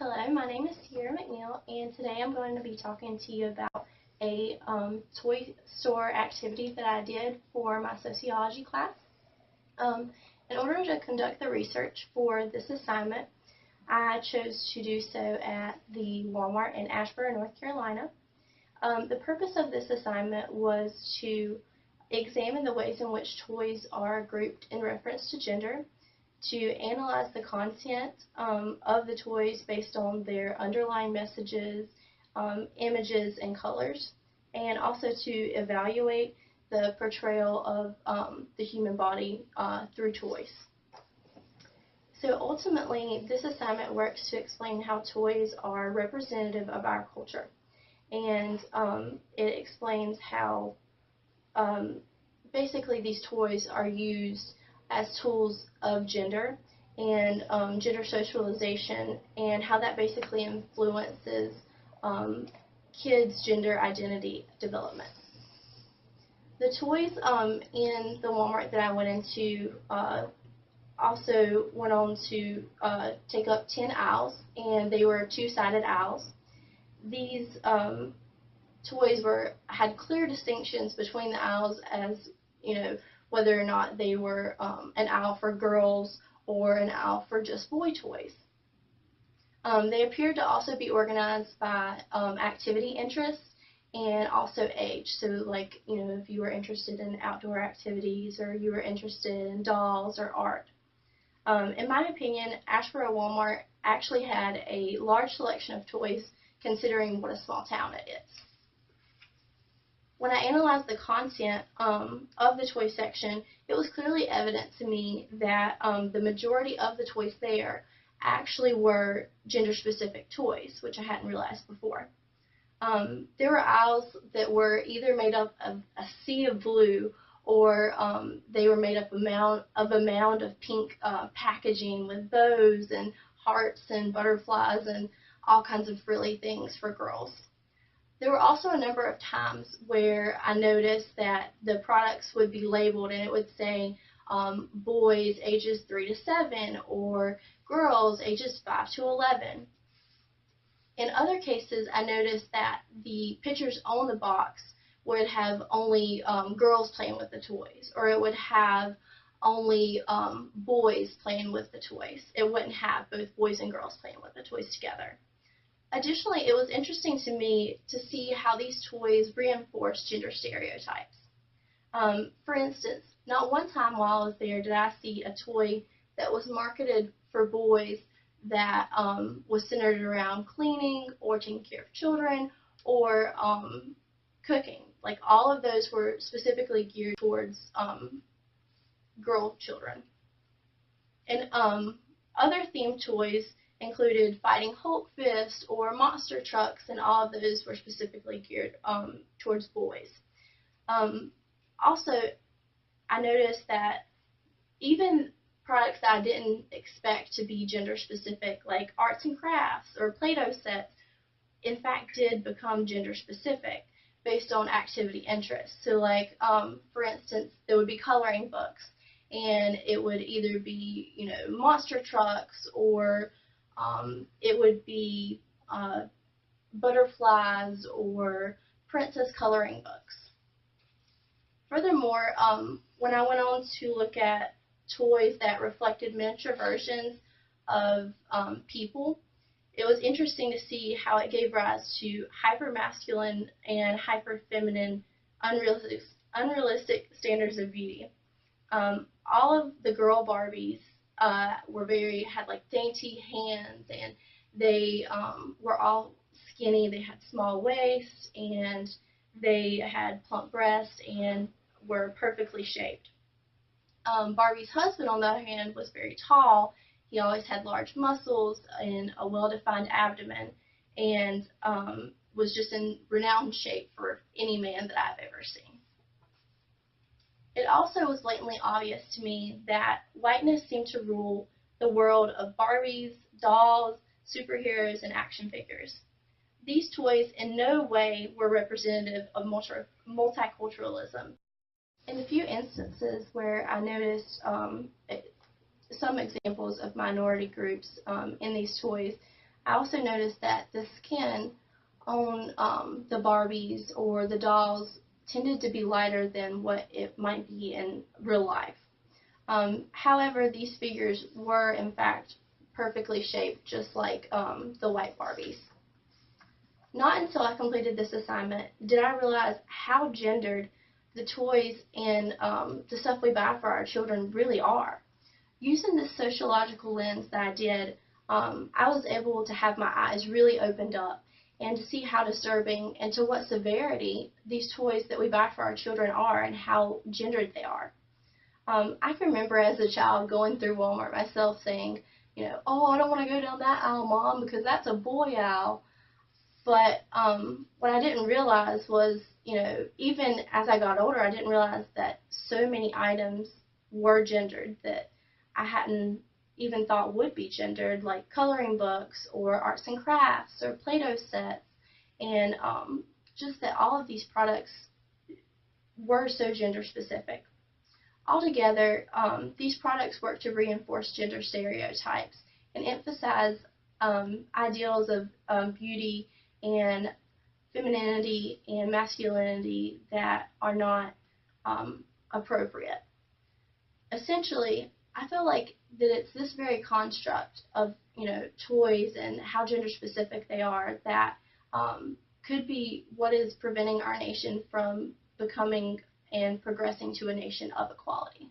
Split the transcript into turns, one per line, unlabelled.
Hello, my name is Ciara and today I'm going to be talking to you about a toy store activity that I did for my sociology class. In order to conduct the research for this assignment, I chose to do so at the Walmart in Asheboro, North Carolina. The purpose of this assignment was to examine the ways in which toys are grouped in reference to gender, to analyze the content of the toys based on their underlying messages, images, and colors, and also to evaluate the portrayal of the human body through toys. So ultimately, this assignment works to explain how toys are representative of our culture, and it explains how basically these toys are used as tools of gender and gender socialization, and how that basically influences kids' gender identity development. The toys in the Walmart that I went into also went on to take up 10 aisles, and they were two-sided aisles. These toys had clear distinctions between the aisles, as you know, whether or not they were an aisle for girls or an aisle for just boy toys. They appeared to also be organized by activity interests and also age. So, like, you know, if you were interested in outdoor activities or you were interested in dolls or art. In my opinion, Asheboro Walmart actually had a large selection of toys considering what a small town it is. When I analyzed the content of the toy section, it was clearly evident to me that the majority of the toys there actually were gender-specific toys, which I hadn't realized before. There were aisles that were either made up of a sea of blue, or they were made up of a mound of pink packaging with bows and hearts and butterflies and all kinds of frilly things for girls. There were also a number of times where I noticed that the products would be labeled and it would say boys ages 3 to 7 or girls ages 5 to 11. In other cases, I noticed that the pictures on the box would have only girls playing with the toys, or it would have only boys playing with the toys. It wouldn't have both boys and girls playing with the toys together. Additionally, it was interesting to me to see how these toys reinforce gender stereotypes. For instance, not one time while I was there did I see a toy that was marketed for boys that was centered around cleaning or taking care of children or cooking. Like, all of those were specifically geared towards girl children. And other themed toys included fighting Hulk fists or monster trucks, and all of those were specifically geared towards boys. Also, I noticed that even products that I didn't expect to be gender specific, like arts and crafts or Play-Doh sets, in fact did become gender specific based on activity interests. So, like, for instance, there would be coloring books, and it would either be, you know, monster trucks, or it would be butterflies or princess coloring books. Furthermore, when I went on to look at toys that reflected miniature versions of people, it was interesting to see how it gave rise to hyper-masculine and hyper-feminine unrealistic standards of beauty. All of the girl Barbies had like dainty hands, and they were all skinny. They had small waists, and they had plump breasts and were perfectly shaped. Barbie's husband, on the other hand, was very tall. He always had large muscles and a well-defined abdomen, and was just in renowned shape for any man that I've ever seen. It also was blatantly obvious to me that whiteness seemed to rule the world of Barbies, dolls, superheroes, and action figures. These toys in no way were representative of multiculturalism. In a few instances where I noticed some examples of minority groups in these toys, I also noticed that the skin on the Barbies or the dolls tended to be lighter than what it might be in real life. However, these figures were in fact perfectly shaped, just like the white Barbies. Not until I completed this assignment did I realize how gendered the toys and the stuff we buy for our children really are. Using this sociological lens that I did, I was able to have my eyes really opened up and to see how disturbing and to what severity these toys that we buy for our children are and how gendered they are. I can remember as a child going through Walmart myself saying, oh, I don't want to go down that aisle, Mom, because that's a boy aisle. But what I didn't realize was, even as I got older, I didn't realize that so many items were gendered that I hadn't even thought would be gendered, like coloring books or arts and crafts or Play-Doh sets, and just that all of these products were so gender specific. Altogether, these products work to reinforce gender stereotypes and emphasize ideals of beauty and femininity and masculinity that are not appropriate. Essentially, I feel like that it's this very construct of toys and how gender specific they are that could be what is preventing our nation from becoming and progressing to a nation of equality.